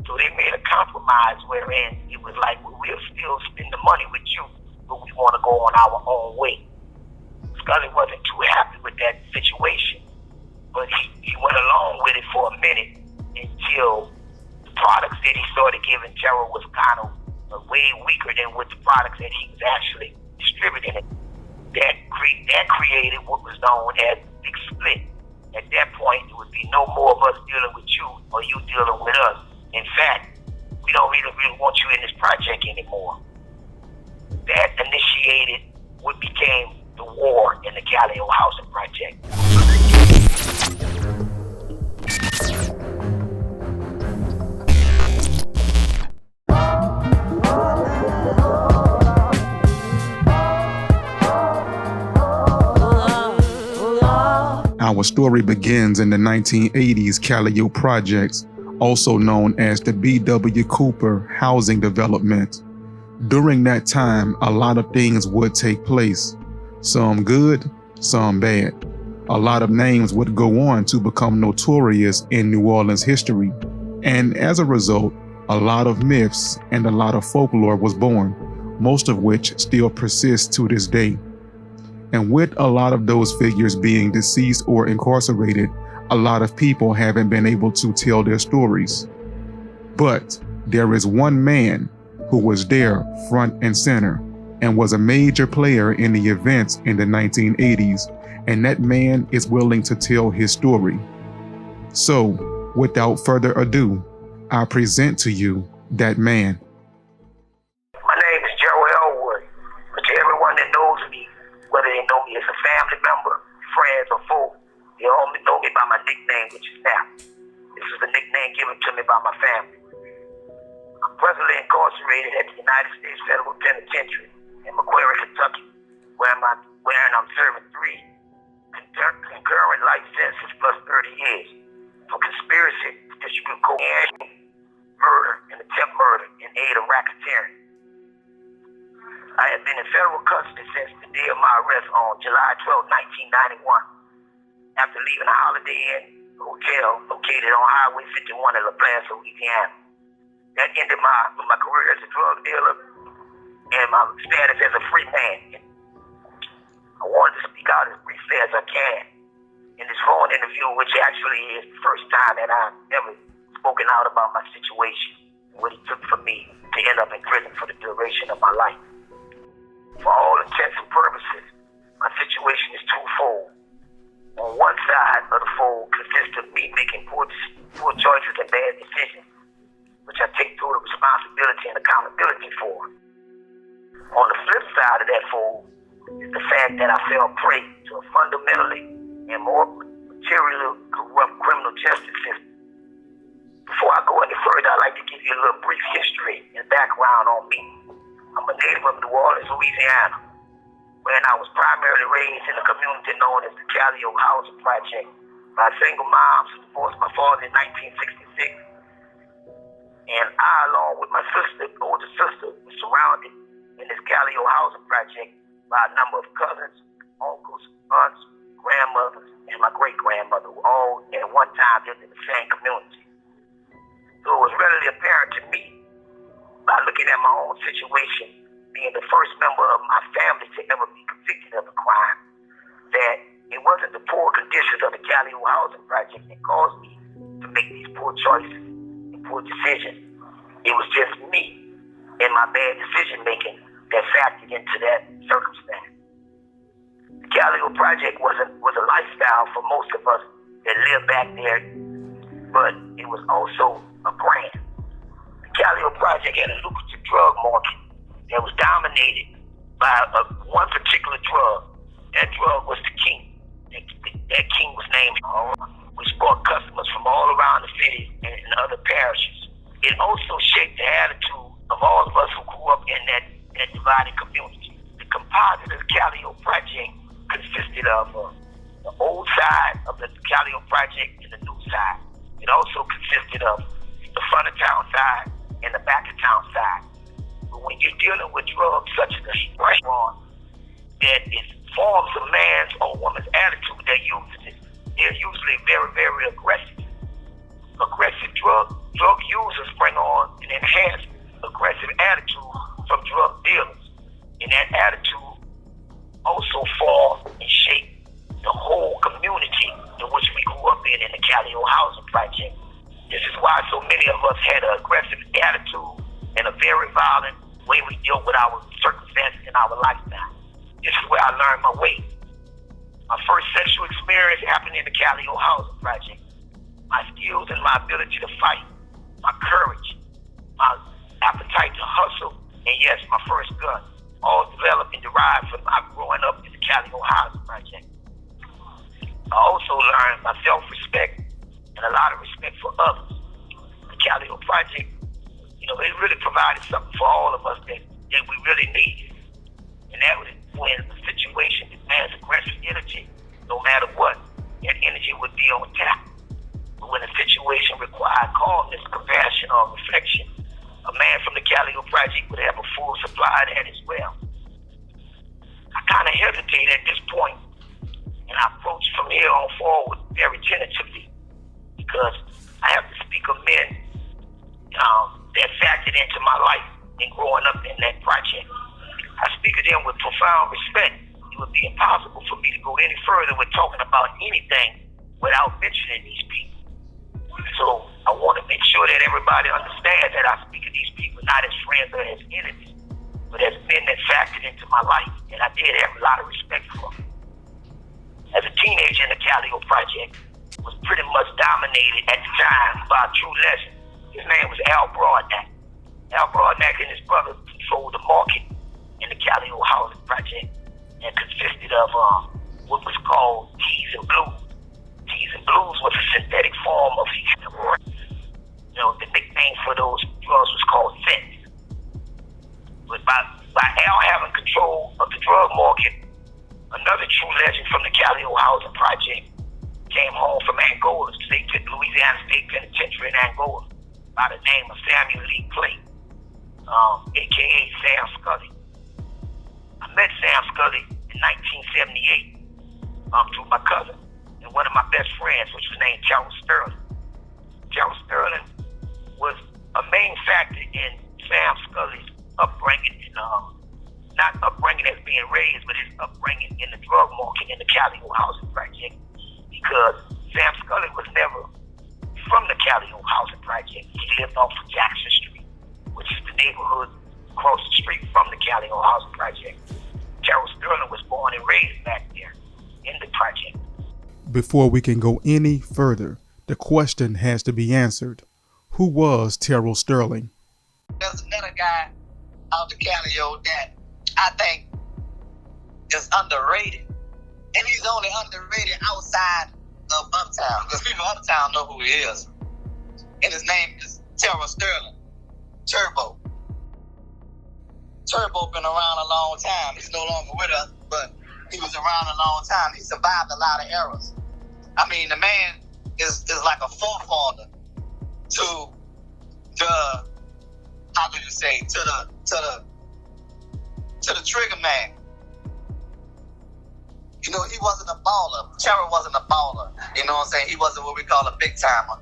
So they made a compromise wherein it was like, well, we'll still spend the money with you, but we want to go on our own way. Scully wasn't too happy with that situation, but he went along with it for a minute until the products that he started giving Terrell was kind of way weaker than what the products that he was actually distributing. That created what was known as Big Split. At that point, it would be no more of us dealing with you or you dealing with us. In fact, we don't really want you in this project anymore. That initiated what became the war in the Calliope housing project. Our story begins in the 1980s Calliope projects, also known as the B.W. Cooper housing development. During that time, a lot of things would take place, some good, some bad. A lot of names would go on to become notorious in New Orleans history. And as a result, a lot of myths and a lot of folklore was born, most of which still persists to this day. And with a lot of those figures being deceased or incarcerated, a lot of people haven't been able to tell their stories. But there is one man who was there front and center and was a major player in the events in the 1980s, and that man is willing to tell his story. So, without further ado, I present to you that man. My name is Gerald Elwood, but to everyone that knows me, whether they know me as a family member, friends, or foe, they all know me by my nickname, which is Snap. This is the nickname given to me by my family. I'm presently incarcerated at the United States Federal Penitentiary in Macquarie, Kentucky, where I'm serving 3 concurrent life sentences plus 30 years for conspiracy to distribute cocaine, murder, and attempt murder in aid of racketeering. I have been in federal custody since the day of my arrest on July 12, 1991. After leaving a Holiday Inn hotel located on Highway 51 in La Place, Louisiana. That ended my career as a drug dealer and my status as a free man. I wanted to speak out as briefly as I can in this phone interview, which actually is the first time that I've ever spoken out about my situation and what it took for me to end up in prison for the duration of my life. For all intents and purposes, my situation is twofold. On one side of the fold consists of me making poor choices and bad decisions, which I take total responsibility and accountability for. On the flip side of that fold is the fact that I fell prey to a fundamentally and more materially corrupt criminal justice system. Before I go any further, I'd like to give you a little brief history and background on me. I'm a native of New Orleans, Louisiana, where I was primarily raised in a community known as the Calliope Housing Project by a single mom who divorced my father in 1966. And I, along with my older sister, was surrounded in this Calliope Housing Project by a number of cousins, uncles, aunts, grandmothers, and my great-grandmother, who all at one time lived in the same community. So it was readily apparent to me, by looking at my own situation, being the first member of my family to ever be convicted of a crime, that it wasn't the poor conditions of the Calliope Housing Project that caused me to make these poor choices and poor decisions. It was just me and my bad decision-making that factored into that circumstance. The Calliope Project was a lifestyle for most of us that lived back there, but it was also a brand. The Calliope Project had a lucrative drug market that was dominated by one particular drug. That drug was the king. That king was named, which brought customers from all around the city and other parishes. It also shaped the attitude of all of us who grew up in that divided community. The composite of the Calliope Project consisted of the old side of the Calliope Project and the new side. It also consisted of the front of town side and the back of town side. But when you're dealing with drugs such as the strong, that it forms a man's or woman's attitude that uses it, they're usually very, very aggressive. Aggressive drug users bring why so many of us had an aggressive attitude and a very violent way we deal with our circumstances in our lifestyle. This is where I learned my way. My first sexual experience happened in the Calliope Housing Project. My skills and my ability to fight, my courage, my appetite to hustle, and yes, my first gun, all developed and derived from my growing up in the Calliope Housing Project. I also learned my self-respect and a lot of respect for others. The Calliope Project, it really provided something for all of us that we really needed. And that was when the situation demands aggressive energy, no matter what, that energy would be on tap. But when a situation required calmness, compassion, or reflection, a man from the Calliope Project would have a full supply of that as well. I kind of hesitated at this point, and I approached from here on forward very tentatively, because I have to speak of men that factored into my life in growing up in that project. I speak of them with profound respect. It would be impossible for me to go any further with talking about anything without mentioning these people. So I want to make sure that everybody understands that I speak of these people not as friends or as enemies, but as men that factored into my life, and I did have a lot of respect for them. As a teenager in the Calliope Project, was pretty much dominated at the time by a true legend. His name was Al Broadnack. Al Broadnack and his brother controlled the market in the Calliope Housing Project, and consisted of what was called teas and blues. Teas and blues was a synthetic form of heroin. The nickname for those drugs was called fentanyl. But by Al having control of the drug market, another true legend from the Calliope Housing Project came home from Angola, Louisiana State Penitentiary in Angola, by the name of Samuel Lee Clay, a.k.a. Sam Scully. I met Sam Scully in 1978 through my cousin and one of my best friends, which was named Terell Sterling. Terell Sterling was a main factor in Sam Scully's upbringing, and not upbringing as being raised, but his upbringing in the drug market in the Calliope Housing Project, because Sam Scully was never from the Calliope Housing Project. He lived off of Jackson Street, which is the neighborhood across the street from the Calliope Housing Project. Gerald Sterling was born and raised back there in the project. Before we can go any further, the question has to be answered. Who was Terell Sterling? There's another guy out the Calliope that I think is underrated. And he's only underrated outside of Uptown, because people Uptown know who he is. And his name is Terro Sterling. Turbo. Turbo been around a long time. He's no longer with us, but he was around a long time. He survived a lot of eras. I mean, the man is like a forefather to the, how do you say, to the trigger man. He wasn't a baller. Terell wasn't a baller. You know what I'm saying? He wasn't what we call a big timer.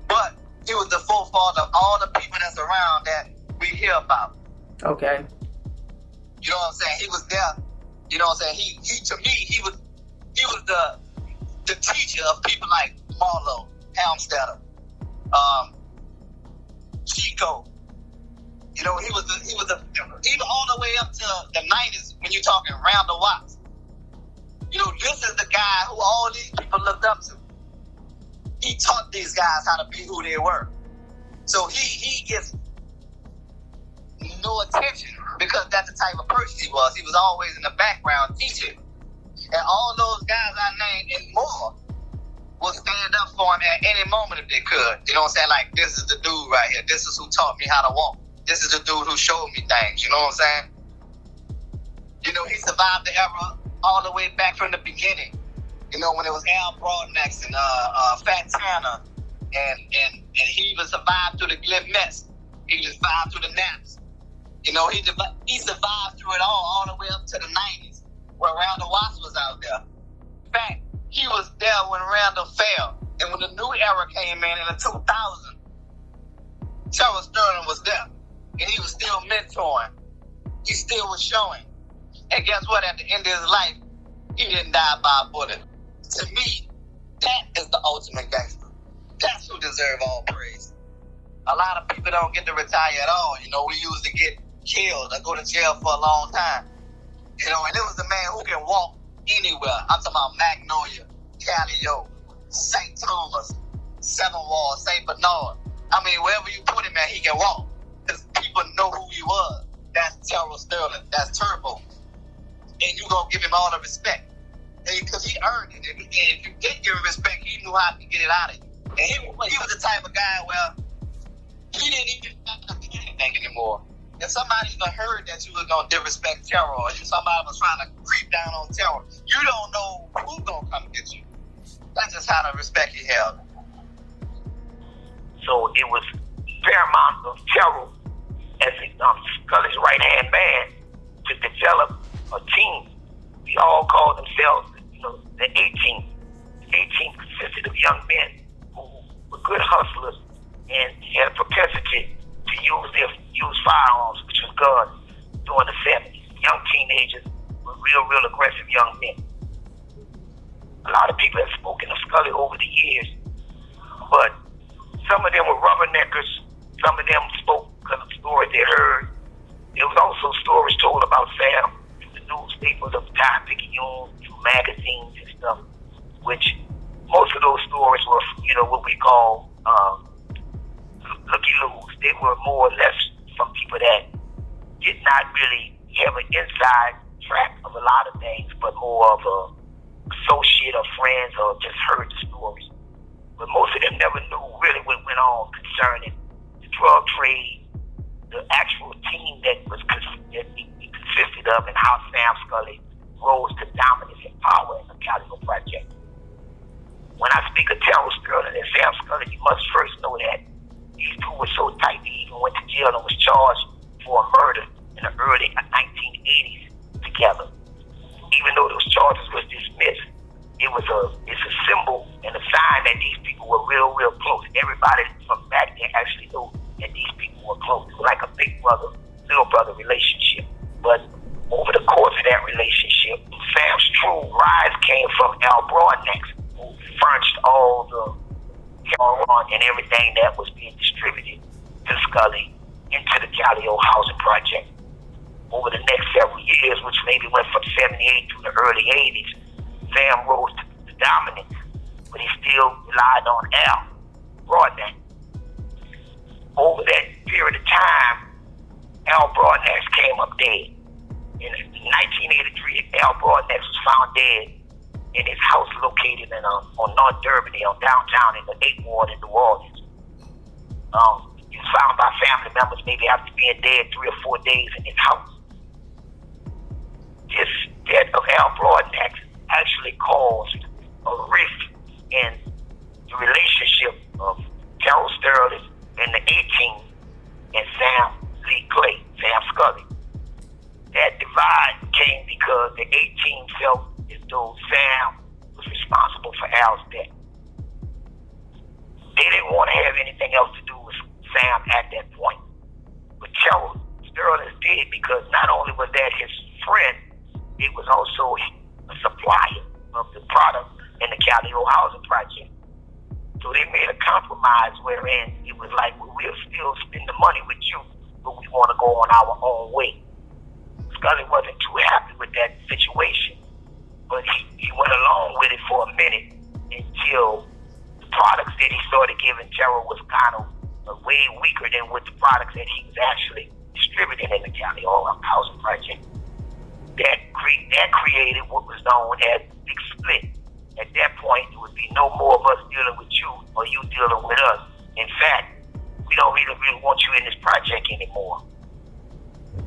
But he was the forefather of all the people that's around that we hear about. Okay. You know what I'm saying? He was there. You know what I'm saying? He to me, he was the teacher of people like Marlowe, Helmstetter, Chico. He was even all the way up to the 90s when you're talking Randall Watts. This is the guy who all these people looked up to. He taught these guys how to be who they were. So he gets no attention because that's the type of person he was. He was always in the background teaching. And all those guys I named and more will stand up for him at any moment if they could. You know what I'm saying? Like, this is the dude right here. This is who taught me how to walk. This is the dude who showed me things. You know what I'm saying? He survived the era all the way back from the beginning. When it was Al Broadnack and Fat Tanner, and he even survived through the Glen Mets. He survived through the Naps. He survived through it all the way up to the 90s, where Randall Watts was out there. In fact, he was there when Randall fell, and when the new era came in the 2000s, Terro Sterling was there, and he was still mentoring. He still was showing. And guess what? At the end of his life, he didn't die by a bullet. To me, that is the ultimate gangster. That's who deserve all praise. A lot of people don't get to retire at all. You know, we usually get killed or go to jail for a long time. You know, and it was a man who can walk anywhere. I'm talking about Magnolia, Calliope, St. Thomas, Seven Walls, St. Bernard. I mean, wherever you put him at, he can walk. Because people know who he was. That's Terro Sterling. That's Turbo. And you're going to give him all the respect. Because he earned it. And if you didn't give him respect, he knew how to get it out of you. And he was the type of guy where he didn't even have to do anything anymore. If somebody even heard that you was going to disrespect Terro, or somebody was trying to creep down on Terro, you don't know who's going to come get you. That's just how the respect he held. So it was paramount of Terro as Scully's right-hand man to develop a team. We all called themselves, the 18. The 18 consisted of young men who were good hustlers and had a propensity to use firearms, which was guns, during the 70s. Young teenagers were real aggressive young men. A lot of people have spoken of Scully over the years, but some of them were rubberneckers. Some of them spoke because of stories they heard. There was also stories told about Sam through the newspapers of the time, Picayune, through magazines and stuff, which most of those stories were, what we call looky-loos. They were more or less from people that did not really have an inside track of a lot of things, but more of a associate or friends or just heard the stories. But most of them never knew really what went on concerning the drug trade, the actual team that he consisted of, and how Sam Scully rose to dominance and power in the Calliope Project. When I speak of Terell Sterling and Sam Scully, you must first know that these two were so tight they even went to jail and was charged for a murder in the early 1980s together. Even though those charges was dismissed, it's a symbol and a sign that these people were real close. Everybody from back then actually knew that these people were close. It was like a big brother, little brother relationship. But over the course of that relationship, Sam's true rise came from Al Broadnax, who furnished all the heroin and everything that was being distributed to Scully into the Calliope housing project. Over the next several years, which maybe went from 78 to the early 80s, Sam rose to dominance, but he still relied on Al Broadnax. Over that period of time, Al Broadnax came up dead. In 1983, Al Broadnax was found dead in his house located on North Durban, on downtown in the 8th Ward in New Orleans. He was found by family members maybe after being dead 3 or 4 days in his house. This death of Al Broadnax actually caused a rift in the relationship of Terell Sterling and the 18 and Sam Scully. That divide came because the 18 felt as though Sam was responsible for Al's death. They didn't want to have anything else to do with Sam at that point. But Terell Sterling did, because not only was that his friend, it was also a supplier of the product in the Calliope housing project. So they made a compromise wherein it was like, well, we'll still spend the money with you, but we want to go on our own way. Scully wasn't too happy with that situation, but he went along with it for a minute until the products that he started giving Gerald was kind of way weaker than what the products that he was actually distributing in the Calliope housing project. That created what was known as Big Split. At that point, it would be no more of us dealing with you or you dealing with us. In fact, we don't really want you in this project anymore.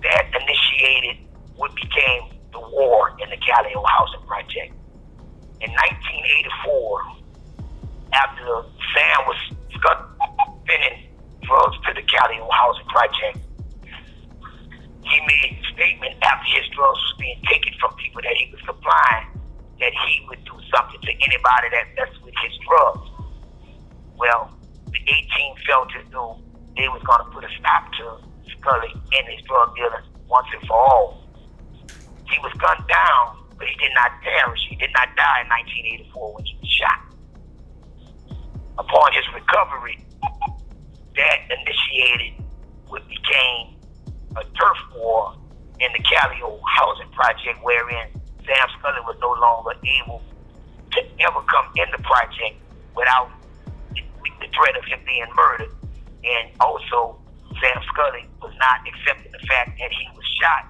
That initiated what became the war in the Calliope housing project. In 1984, after Sam was spending drugs to the Calliope housing project, he made a statement after his drugs was being taken from people that he was supplying that he would do something to anybody that messed with his drugs. Well, the 18 felt as though they was going to put a stop to Scully and his drug dealing once and for all. He was gunned down, but he did not perish. He did not die in 1984 when he was shot. Upon his recovery, that initiated what became a turf war in the Calliope housing project, wherein Sam Scully was no longer able to ever come in the project without the threat of him being murdered. And also, Sam Scully was not accepting the fact that he was shot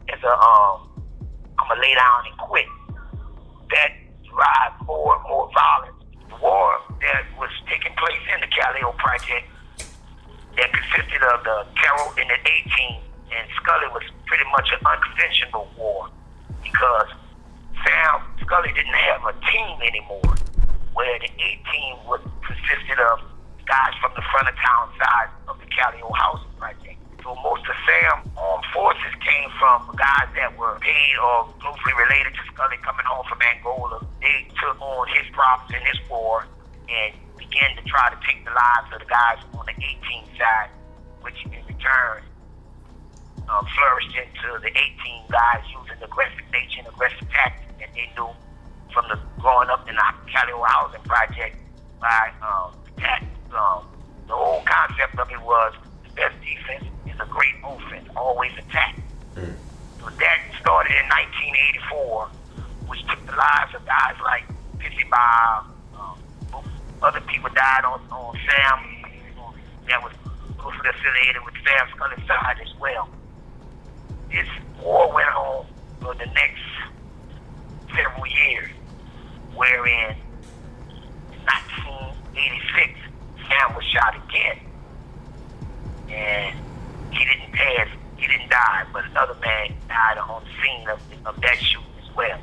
as I'm gonna lay down and quit. That derived more and more violence. The war that was taking place in the Calliope project that consisted of the Terrell in the 18 and Scully was pretty much an unconventional war because Sam Scully didn't have a team anymore, where the 18 was consisted of guys from the front of town side of the Calliope housing project. So most of Sam's armed forces came from guys that were paid or closely related to Scully coming home from Angola. They took on his problems in this war and began to try to take the lives of the guys on the 18 side, which in return flourished into the 18 guys using aggressive nature and aggressive tactics that they knew from the growing up in the Calliope housing project by tactics. The whole concept of it was the best defense is a great offense, always attack. So that started in 1984, which took the lives of guys like Pissy Bob. Other people died on Sam that was closely affiliated with Sam Scully's side as well. This war went on for the next several years, wherein in 1986, Sam was shot again. And he didn't die, but another man died on the scene of that shooting as well.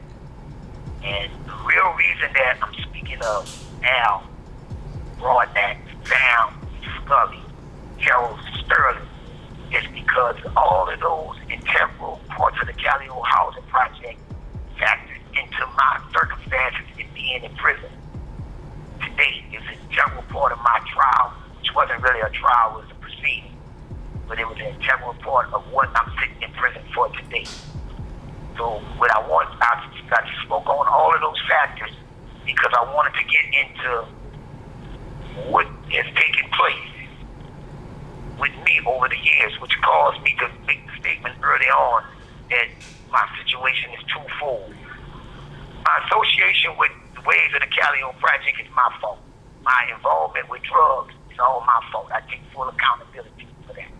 And the real reason that I'm speaking of Al Broadnax, Sam, Scully, Terell Sterling, is because all of those integral parts of the Calliope housing project factored into my circumstances in being in prison today. It's an integral part of my trial, which wasn't really a trial, it was a proceeding, but it was an integral part of what I'm sitting in prison for today. So what I spoke on all of those factors because I wanted to get into what has taken place with me over the years, which caused me to make the statement early on that my situation is twofold. My association with the ways of the Calliope project is my fault. My involvement with drugs is all my fault. I take full accountability for that.